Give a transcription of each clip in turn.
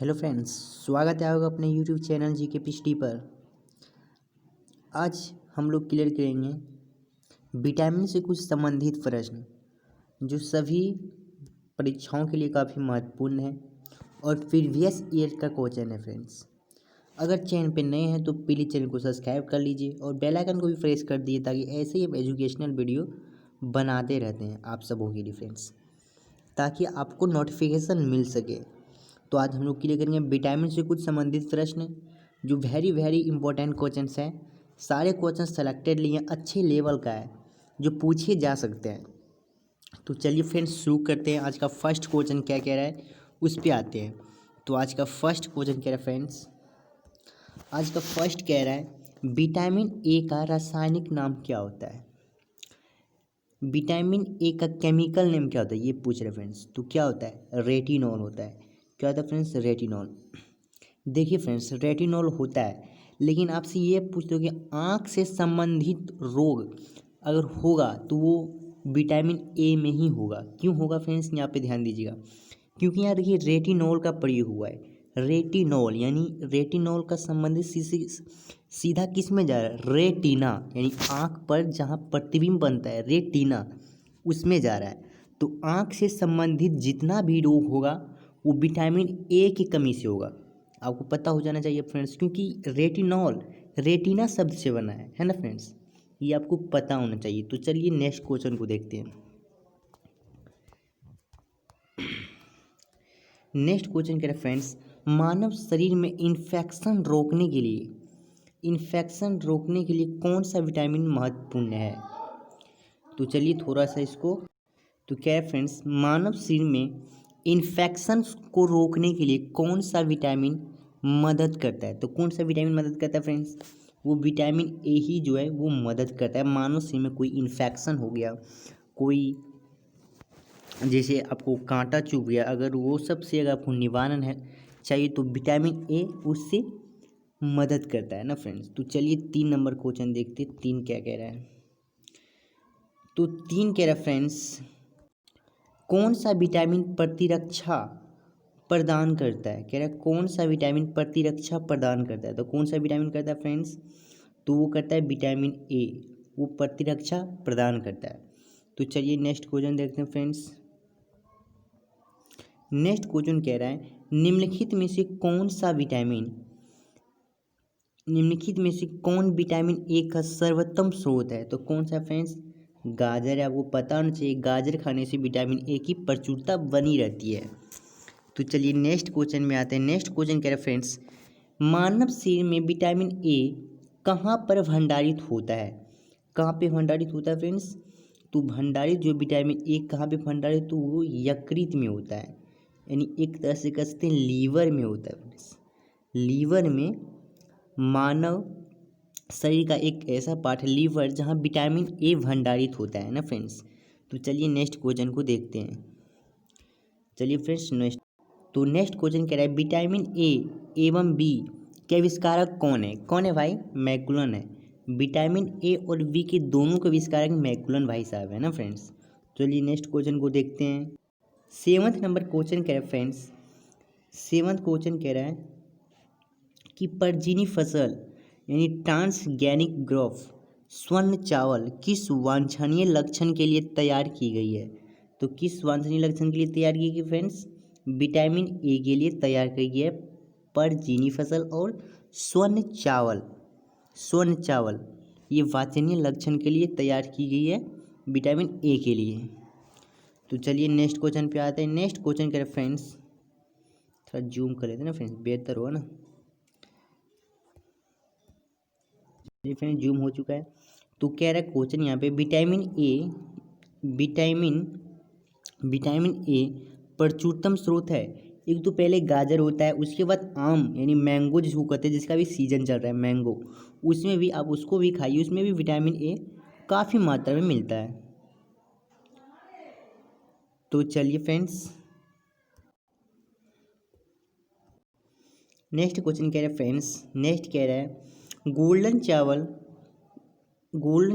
Hello friends, स्वागत है आपका अपने यूट्यूब चैनल जी के पीएचडी पर। आज हम लोग क्लियर करेंगे विटामिन से कुछ संबंधित प्रश्न जो सभी परीक्षाओं के लिए काफ़ी महत्वपूर्ण है और प्रीवियस ईयर का क्वेश्चन है। फ्रेंड्स, अगर चैनल पे नए हैं तो प्लीज़ चैनल को सब्सक्राइब कर लीजिए और बेल आइकन को भी प्रेस कर दिए ताकि ऐसे ही हम एजुकेशनल वीडियो बनाते रहते हैं आप सबों के लिए फ्रेंड्स, ताकि आपको नोटिफिकेशन मिल सके। तो आज हम लोग क्लियर करेंगे विटामिन से कुछ संबंधित प्रश्न जो वेरी इंपॉर्टेंट क्वेश्चंस हैं। सारे क्वेश्चन सेलेक्टेड लिए अच्छे लेवल का है जो पूछे जा सकते हैं। तो चलिए फ्रेंड्स शुरू करते हैं। आज का फर्स्ट क्वेश्चन क्या कह रहा है उस पर आते हैं। तो आज का फर्स्ट क्वेश्चन कह रहा है फ्रेंड्स, आज का फर्स्ट कह रहा है विटामिन ए का रासायनिक नाम क्या होता है। विटामिन ए का केमिकल नेम क्या होता है ये पूछ रहे फ्रेंड्स। तो क्या होता है, रेटिनॉल होता है। क्या होता है फ्रेंड्स, रेटिनॉल। देखिए फ्रेंड्स, रेटिनॉल होता है, लेकिन आपसे ये पूछ दो कि आँख से संबंधित रोग अगर होगा तो वो विटामिन ए में ही होगा। क्यों होगा फ्रेंड्स, यहाँ पे ध्यान दीजिएगा, क्योंकि यहाँ देखिए रेटिनॉल का प्रयोग हुआ है। रेटिनॉल यानी रेटिनॉल का संबंधित सीधा किस में जा रहा है, रेटिना यानी आँख पर जहाँ प्रतिबिंब बनता है रेटिना उसमें जा रहा है। तो आँख से संबंधित जितना भी रोग होगा वो विटामिन ए की कमी से होगा। आपको पता हो जाना चाहिए फ्रेंड्स, क्योंकि रेटिनॉल रेटिना शब्द से बना है ना फ्रेंड्स, ये आपको पता होना चाहिए। तो चलिए नेक्स्ट क्वेश्चन को देखते हैं। नेक्स्ट क्वेश्चन कह रहे फ्रेंड्स, मानव शरीर में इन्फेक्शन रोकने के लिए कौन सा विटामिन महत्वपूर्ण है। तो चलिए थोड़ा सा इसको, तो क्या है फ्रेंड्स, मानव शरीर में इन्फेक्शन को रोकने के लिए कौन सा विटामिन मदद करता है। तो कौन सा विटामिन मदद करता है फ्रेंड्स, वो विटामिन ए ही जो है वो मदद करता है। मानव शरीर में कोई इन्फेक्शन हो गया, कोई जैसे आपको कांटा चुभ गया, अगर वो सब से अगर आपको निवारण है चाहिए तो विटामिन ए उससे मदद करता है ना फ्रेंड्स। तो चलिए 3 नंबर क्वेश्चन देखते, 3 क्या कह रहा है। तो 3 कह रहा है फ्रेंड्स, कौन सा विटामिन प्रतिरक्षा प्रदान करता है। कह रहा है कौन सा विटामिन प्रतिरक्षा प्रदान करता है। तो कौन सा विटामिन करता है फ्रेंड्स, तो वो करता है विटामिन ए, वो प्रतिरक्षा प्रदान करता है। तो चलिए नेक्स्ट क्वेश्चन देखते हैं फ्रेंड्स। नेक्स्ट क्वेश्चन कह रहा है निम्नलिखित में से कौन विटामिन ए का सर्वोत्तम स्रोत है। तो कौन सा फ्रेंड्स, गाजर है। आपको पता होना चाहिए गाजर खाने से विटामिन ए की प्रचुरता बनी रहती है। तो चलिए नेक्स्ट क्वेश्चन में आते हैं। नेक्स्ट क्वेश्चन कह रहे हैं फ्रेंड्स, मानव शरीर में विटामिन ए कहाँ पर भंडारित होता है। कहाँ पे भंडारित होता है फ्रेंड्स, तो भंडारित जो विटामिन ए कहाँ पे भंडारित, तो वो यकृत में होता है, यानी एक तरह से कह सकते हैं लीवर में होता है फ्रेंड्स। लीवर में मानव शरीर का एक ऐसा पार्ट है लीवर जहाँ विटामिन ए भंडारित होता है ना फ्रेंड्स। तो चलिए नेक्स्ट क्वेश्चन को देखते हैं। चलिए फ्रेंड्स नेक्स्ट क्वेश्चन कह रहा है विटामिन ए एवं बी के आविष्कारक कौन है। कौन है भाई, मैकुलन है। विटामिन ए और बी के दोनों के आविष्कारक मैकुलन भाई साहब है ना फ्रेंड्स। चलिए नेक्स्ट क्वेश्चन को देखते हैं। 7th नंबर क्वेश्चन कह रहा है फ्रेंड्स, 7th क्वेश्चन कह रहा है कि परजीवी फसल यानी ट्रांसगेनिक ग्रोथ स्वर्ण चावल किस वांछनीय लक्षण के लिए तैयार की गई है। तो किस वांछनीय लक्षण के लिए तैयार की गई फ्रेंड्स, विटामिन ए के लिए तैयार की गई है परजीवी फसल और स्वर्ण चावल ये वांछनीय लक्षण के लिए तैयार की गई है विटामिन ए के लिए। तो चलिए नेक्स्ट क्वेश्चन पे आते हैं। नेक्स्ट क्वेश्चन कह रहे फ्रेंड्स, थोड़ा जूम कर लेते हैं ना फ्रेंड्स, बेहतर होगा ना। फ्रेंड्स जूम हो चुका है। तो कह रहा है क्वेश्चन यहाँ पे विटामिन ए प्रचुरतम स्रोत है। एक तो पहले गाजर होता है, उसके बाद आम यानी मैंगो जिसको कहते हैं, जिसका भी सीजन चल रहा है मैंगो, उसमें भी आप उसको भी खाइए, उसमें भी विटामिन ए काफ़ी मात्रा में मिलता है। तो चलिए फ्रेंड्स नेक्स्ट क्वेश्चन कह रहा है फ्रेंड्स, नेक्स्ट कह रहा है गोल्डन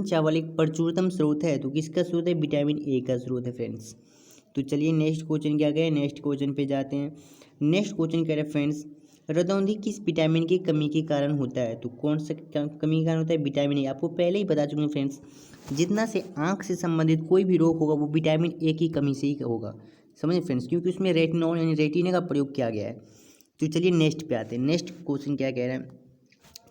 चावल एक प्रचुरतम स्रोत है। तो किसका स्रोत है, विटामिन ए का स्रोत है फ्रेंड्स। तो चलिए नेक्स्ट क्वेश्चन क्या कहे, नेक्स्ट क्वेश्चन पे जाते हैं। नेक्स्ट क्वेश्चन कह रहे हैं फ्रेंड्स, रतौंधी किस विटामिन की कमी के कारण होता है? तो कौन सा कमी के कारण होता है? Vitamin A. आपको पहले ही बता चुके हैं फ्रेंड्स, जितना से आंख से संबंधित कोई भी रोग होगा वो विटामिन ए की कमी से ही होगा, समझे फ्रेंड्स, क्योंकि उसमें रेटिनॉल यानी रेटिना का प्रयोग किया गया है। तो चलिए नेक्स्ट पे आते हैं। नेक्स्ट क्वेश्चन क्या कह रहा है,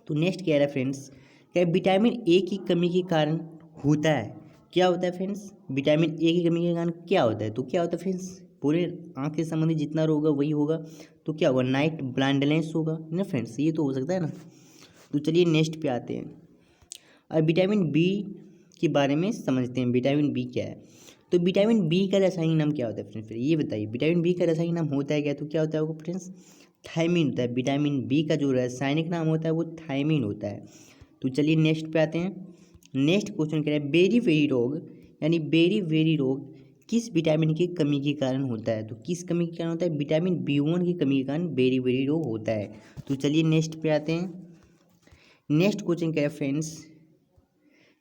तो नेक्स्ट कह रहा है फ्रेंड्स, क्या विटामिन ए की कमी के कारण होता है? क्या होता है फ्रेंड्स? विटामिन ए की कमी के कारण क्या होता है? तो क्या होता है फ्रेंड्स? पूरे आँख से संबंधित जितना रोग होगा वही होगा। तो क्या होगा? नाइट ब्लाइंडनेस होगा ना फ्रेंड्स, ये तो हो सकता है ना। तो चलिए नेक्स्ट पे आते हैं। अब विटामिन बी के बारे में समझते हैं, विटामिन बी क्या है। तो विटामिन बी का रासायनिक नाम क्या होता है फ्रेंड्स? फिर ये बताइए, विटामिन बी का रासायनिक नाम होता है क्या? तो क्या होता है वो फ्रेंड्स? थायमीन होता है। विटामिन बी का जो रासायनिक नाम होता है वो थायमीन होता है। तो चलिए नेक्स्ट पे आते हैं। नेक्स्ट क्वेश्चन कह रहे हैं, बेरी वेरी रोग यानी बेरी वेरी रोग किस विटामिन की कमी के कारण होता है? तो किस कमी के कारण होता है? विटामिन बी1 की कमी के कारण बेरी वेरी रोग होता है। तो चलिए नेक्स्ट पे आते हैं। नेक्स्ट क्वेश्चन कह रहे हैं फ्रेंड्स,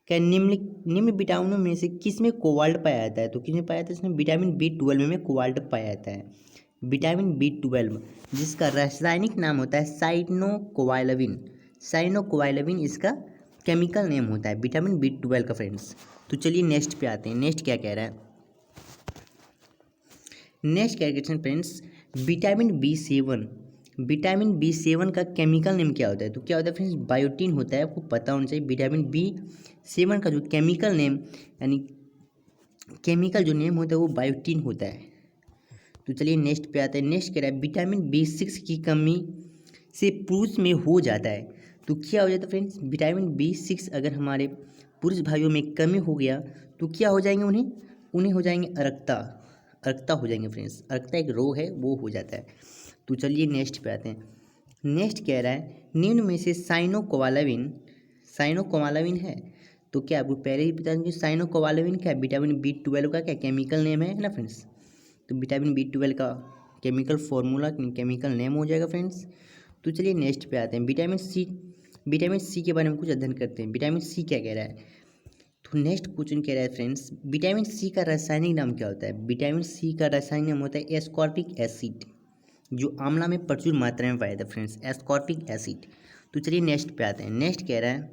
क्या निम्न विटामिनों में से किस में कोबाल्ट पाया जाता है? तो किस में पाया जाता है? इसमें विटामिन बी 12 में कोबाल्ट पाया जाता है। विटामिन बी 12 जिसका रासायनिक नाम होता है साइनोकोबालामिन। साइनोकोबालामिन इसका केमिकल नेम होता है, विटामिन बी 12 का फ्रेंड्स। तो चलिए नेक्स्ट पे आते हैं। नेक्स्ट क्या कह रहा है? नेक्स्ट क्या क्वेश्चन फ्रेंड्स, विटामिन बी 7 का केमिकल नेम क्या होता है? तो क्या होता है फ्रेंड्स? बायोटीन होता है, आपको पता होना चाहिए। विटामिन बी 7 का जो केमिकल नेम यानी केमिकल जो नेम होता है वो बायोटीन होता है। तो चलिए नेक्स्ट पे आते हैं। नेक्स्ट कह रहा है, विटामिन बी 6 की कमी से पुरुष में हो जाता है। तो क्या हो जाता है फ्रेंड्स? विटामिन बी 6 अगर हमारे पुरुष भाइयों में कमी हो गया तो क्या हो जाएंगे? उन्हें हो जाएंगे अरक्ता। अरक्ता हो जाएंगे फ्रेंड्स। अरक्ता एक रोग है, वो हो जाता है। तो चलिए नेक्स्ट पे आते हैं। नेक्स्ट कह रहा है, निम्न में से साइनोकोबालामिन है। तो क्या आपको पहले ही पता है साइनोकोबालामिन क्या है? विटामिन बी 12 का क्या केमिकल नेम है ना फ्रेंड्स। तो विटामिन बी 12 का केमिकल फॉर्मूला केमिकल नेम हो जाएगा फ्रेंड्स। तो चलिए नेक्स्ट पे आते हैं। विटामिन सी के बारे में कुछ अध्ययन करते हैं। विटामिन सी क्या कह रहा है? तो नेक्स्ट क्वेश्चन कह रहा है फ्रेंड्स, विटामिन सी का रासायनिक नाम क्या होता है? विटामिन सी का रासायनिक नाम होता है एस्कॉर्बिक एसिड, जो आंवला में प्रचुर मात्रा में पाया जाता है फ्रेंड्स, एस्कॉर्बिक एसिड। तो चलिए नेक्स्ट पे आते हैं। नेक्स्ट कह रहा है,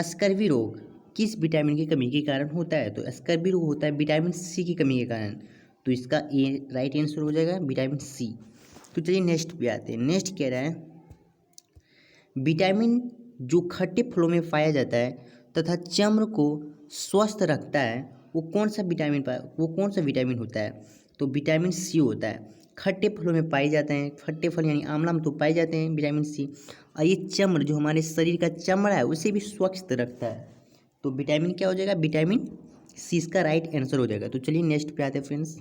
स्कर्वी रोग किस विटामिन की कमी के कारण होता है? तो स्कर्वी रोग होता है विटामिन सी की कमी के कारण। तो इसका ए राइट आंसर हो जाएगा विटामिन सी। तो चलिए नेक्स्ट पे आते हैं। नेक्स्ट कह रहा है, विटामिन जो खट्टे फलों में पाया जाता है तथा चर्म को स्वस्थ रखता है वो कौन सा विटामिन होता है? तो विटामिन सी होता है। खट्टे फलों में पाए जाते हैं, खट्टे फल यानी आंवला में तो पाए जाते हैं विटामिन सी। और ये चर्म जो हमारे शरीर का चमड़ा है उसे भी स्वच्छ रखता है। तो विटामिन क्या हो जाएगा? विटामिन सी इसका राइट आंसर हो जाएगा। तो चलिए नेक्स्ट पे आते हैं फ्रेंड्स,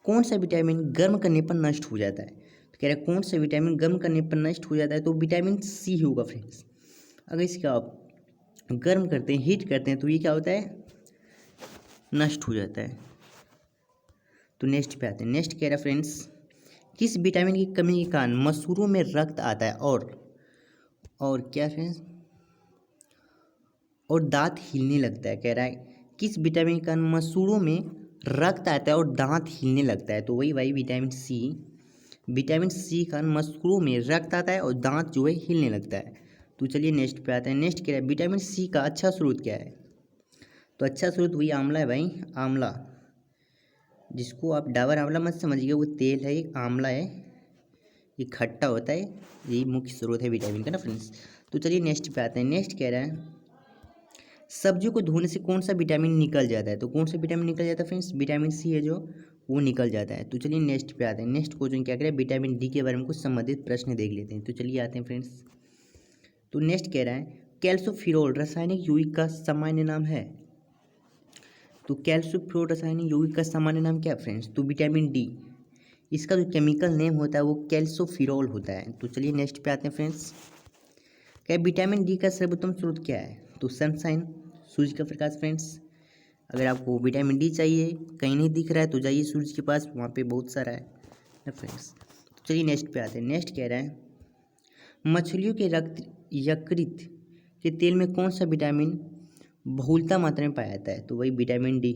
कौन सा विटामिन गर्म करने पर नष्ट हो जाता है? तो कह रहा है कौन सा विटामिन गर्म करने पर नष्ट हो जाता है? तो विटामिन सी होगा फ्रेंड्स। अगर इसका आप गर्म करते हैं, हीट करते हैं तो ये क्या होता है? नष्ट हो जाता है। तो नेक्स्ट पे आते हैं। नेक्स्ट कह रहा है फ्रेंड्स, किस विटामिन की कमी के कारण मसूरों में रक्त आता है और क्या फ्रेंड्स? और दांत हिलने लगता है। कह रहा है किस विटामिन के कारण मसूरों में रक्त आता है और दांत हिलने लगता है? तो वही विटामिन सी के कारण मसूरों में रक्त आता है और दांत जो है हिलने लगता है। तो चलिए नेक्स्ट पे आते हैं। नेक्स्ट कह रहा है, विटामिन सी का अच्छा स्रोत क्या है? तो अच्छा स्रोत वही आंवला है भाई, आंवला, जिसको आप डाबर आंवला मत समझिए, वो तेल है, एक आंवला है, ये खट्टा होता है, यही मुख्य स्रोत है विटामिन का ना फ्रेंड्स। तो चलिए नेक्स्ट पे आते हैं। नेक्स्ट कह रहा है, सब्जियों को धोने से कौन सा विटामिन निकल जाता है? तो कौन सा विटामिन निकल जाता है फ्रेंड्स? विटामिन सी है जो वो निकल जाता है। तो चलिए नेक्स्ट पे आते हैं। नेक्स्ट क्वेश्चन क्या करें, विटामिन डी के बारे में कुछ संबंधित प्रश्न देख लेते हैं। तो चलिए आते हैं फ्रेंड्स। तो नेक्स्ट कह रहा है, कैल्सोफिरोल रासायनिक यौगिक का सामान्य नाम है। तो कैल्सोफिरोल रासायनिक यौगिक का सामान्य नाम क्या है फ्रेंड्स? तो विटामिन डी, इसका जो केमिकल नेम होता है वो कैल्सोफिरोल होता है। तो चलिए नेक्स्ट पे आते हैं फ्रेंड्स। क्या विटामिन डी का सर्वोत्तम स्रोत क्या है? तो सनशाइन, सूर्य का प्रकाश फ्रेंड्स। अगर आपको विटामिन डी चाहिए, कहीं नहीं दिख रहा है तो जाइए सूरज के पास, वहाँ पे बहुत सारा है ना फ्रेंड्स। तो चलिए नेक्स्ट पे आते हैं। नेक्स्ट कह रहा है, मछलियों के रक्त यकृत के तेल में कौन सा विटामिन बहुलता मात्रा में पाया जाता है? तो वही विटामिन डी।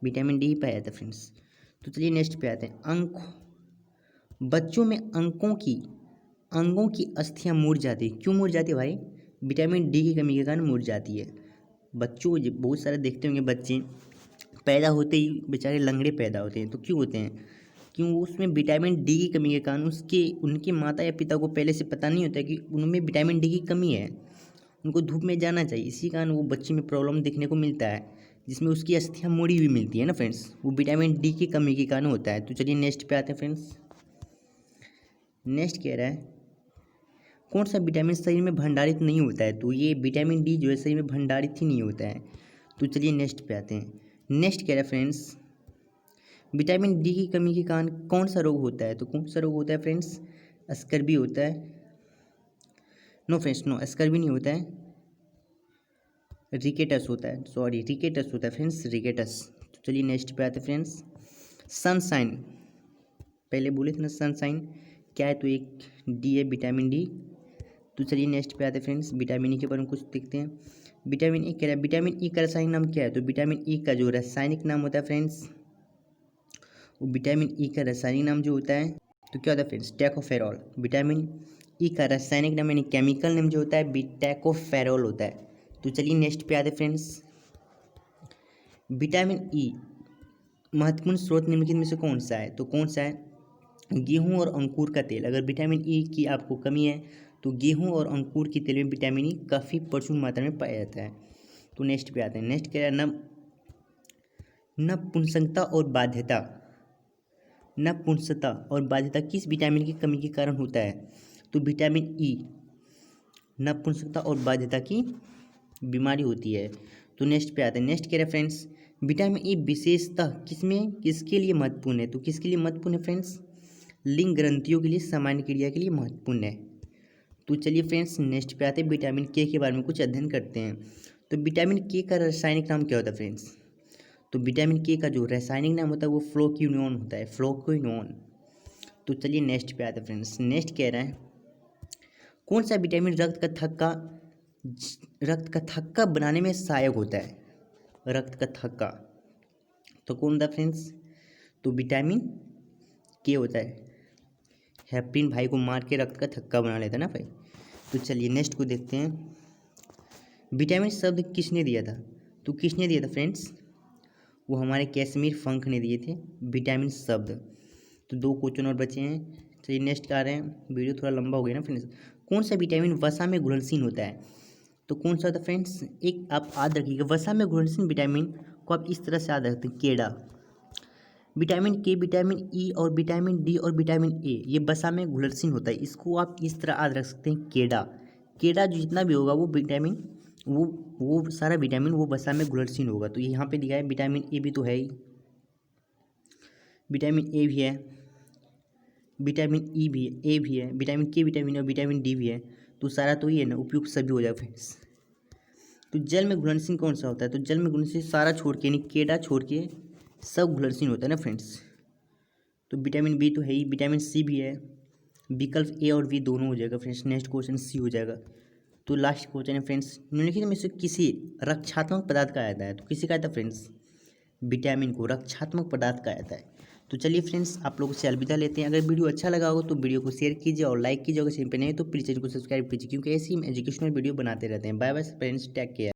विटामिन डी ही पाया जाता है फ्रेंड्स। तो चलिए नेक्स्ट पे आते हैं। बच्चों में अंगों की अस्थियां मुड़ जाती है। क्यों मुड़ जाती है भाई? विटामिन डी की कमी के कारण मुड़ जाती है। बच्चों बहुत सारे देखते होंगे बच्चे पैदा होते ही बेचारे लंगड़े पैदा होते हैं। तो क्यों होते हैं? क्यों? उसमें विटामिन डी की कमी के कारण उनके माता या पिता को पहले से पता नहीं होता कि उनमें विटामिन डी की कमी है। उनको धूप में जाना चाहिए, इसी कारण वो बच्चे में प्रॉब्लम देखने को मिलता है, जिसमें उसकी अस्थियां मुड़ी हुई मिलती है ना फ्रेंड्स। वो विटामिन डी की कमी के कारण होता है। तो चलिए नेक्स्ट पे आते हैं फ्रेंड्स। नेक्स्ट कह रहा है कौन सा विटामिन शरीर में भंडारित नहीं होता है? तो ये विटामिन डी जो है शरीर में भंडारित ही नहीं होता है। तो चलिए नेक्स्ट पे आते हैं। नेक्स्ट कह रहा है फ्रेंड्स विटामिन डी की कमी के कारण कौन सा रोग होता है? तो कौन सा रोग होता है फ्रेंड्स? स्कर्वी होता है। नो फ्रेंड्स, नो, स्कर्वी नहीं होता है, रिकेटस होता है, सॉरी रिकेटस होता है फ्रेंड्स, रिकेटस। तो चलिए नेक्स्ट पे आते हैं फ्रेंड्स। सनशाइन, पहले बोले थे ना सनशाइन क्या है? तो एक डी है, विटामिन डी। तो चलिए नेक्स्ट पे आते हैं फ्रेंड्स। विटामिन ई के बारे में कुछ देखते हैं। विटामिन ई कह रहा है विटामिन ई का रासायनिक नाम क्या है? तो विटामिन ई का जो रासायनिक नाम होता है फ्रेंड्स, वो विटामिन ई का रासायनिक नाम जो होता है तो क्या होता है फ्रेंड्स? टैकोफेरॉल। विटामिन ई का रासायनिक नाम यानी केमिकल नेम जो होता है टैकोफेरॉल होता है। तो चलिए नेक्स्ट पे आते फ्रेंड्स। विटामिन ई महत्वपूर्ण स्रोत निम्नलिखित में से कौन सा है? तो कौन सा है? गेहूं और अंकुर का तेल। अगर विटामिन ई की आपको कमी है तो गेहूं और अंकुर की तेल में विटामिन ई काफ़ी प्रचुर मात्रा में पाया जाता है। तो नेक्स्ट पे आते हैं। नेक्स्ट क्या है? नपुंसकता और बाध्यता। नपुंसकता और बाध्यता किस विटामिन की कमी के कारण होता है? तो विटामिन ई नपुंसकता और बाध्यता की बीमारी होती है। तो नेक्स्ट पे आते हैं। नेक्स्ट कह रहे हैं फ्रेंड्स विटामिन ई विशेषतः किसके लिए महत्वपूर्ण है? तो किसके लिए महत्वपूर्ण है फ्रेंड्स? लिंग ग्रंथियों के लिए, सामान्य क्रिया के लिए महत्वपूर्ण है। तो चलिए फ्रेंड्स नेक्स्ट पे आते हैं। विटामिन के बारे में कुछ अध्ययन करते हैं। तो विटामिन के का रासायनिक नाम क्या होता है फ्रेंड्स? तो विटामिन के का जो रासायनिक नाम होता है वो फ्लोक्विनोन होता है, फ्लोक्विनोन। तो चलिए नेक्स्ट पे आते हैं फ्रेंड्स। नेक्स्ट कह रहे हैं कौन सा विटामिन रक्त का थक्का बनाने में सहायक होता है? रक्त का थक्का तो कौन होता है फ्रेंड्स? तो विटामिन के होता है। हेपरिन भाई को मार के रक्त का थक्का बना लेता है ना भाई। तो चलिए नेक्स्ट को देखते हैं। विटामिन शब्द किसने दिया था? तो किसने दिया था फ्रेंड्स? वो हमारे कैश्मीर फंक ने दिए थे विटामिन शब्द। तो 2 क्वेश्चन और बचे हैं। चलिए नेक्स्ट आ रहे हैं। वीडियो थोड़ा लंबा हो गया ना फ्रेंड्स। कौन सा विटामिन वसा में घुलनशील होता है? तो कौन सा होता है फ्रेंड्स? एक आप याद रखिएगा, वसा में घुलनशील विटामिन को आप इस तरह से याद रखते हैं, केड़ा। विटामिन के, विटामिन ई और विटामिन डी और विटामिन ए ये वसा में घुलनशील होता है। इसको आप इस तरह याद रख सकते हैं, केड़ा। केड़ा जो जितना भी होगा वो विटामिन वो सारा विटामिन वो वसा में घुलनशील होगा। तो यहाँ पे दिया है विटामिन ए भी तो है ही, विटामिन ए भी है, विटामिन ई भी है, ए भी है, विटामिन के विटामिन और विटामिन डी भी है। तो सारा तो ये है ना, उपयुक्त सभी हो जाएगा फ्रेंड्स। तो जल में घुलनशील कौन सा होता है? तो जल में घुलनशील सारा छोड़ के यानी केड़ा छोड़ के सब घुलनशील होता है ना फ्रेंड्स। तो विटामिन बी तो है ही, विटामिन सी भी है। विकल्प ए और बी दोनों हो जाएगा फ्रेंड्स। नेक्स्ट क्वेश्चन सी हो जाएगा। तो लास्ट क्वेश्चन है फ्रेंड्स निम्नलिखित में से किसी रक्षात्मक पदार्थ कहा जाता है? तो किसी कहा जाता है फ्रेंड्स? विटामिन को रक्षात्मक पदार्थ कहा जाता है। तो चलिए फ्रेंड्स आप लोगों से अलविदा लेते हैं। अगर वीडियो अच्छा लगा हो तो वीडियो को शेयर कीजिए और लाइक कीजिए। अगर चैनल पर नहीं तो प्लीज़ चैनल को सब्सक्राइब कीजिए, क्योंकि ऐसी हम एजुकेशनल वीडियो बनाते रहते हैं। Bye bye friends, take care.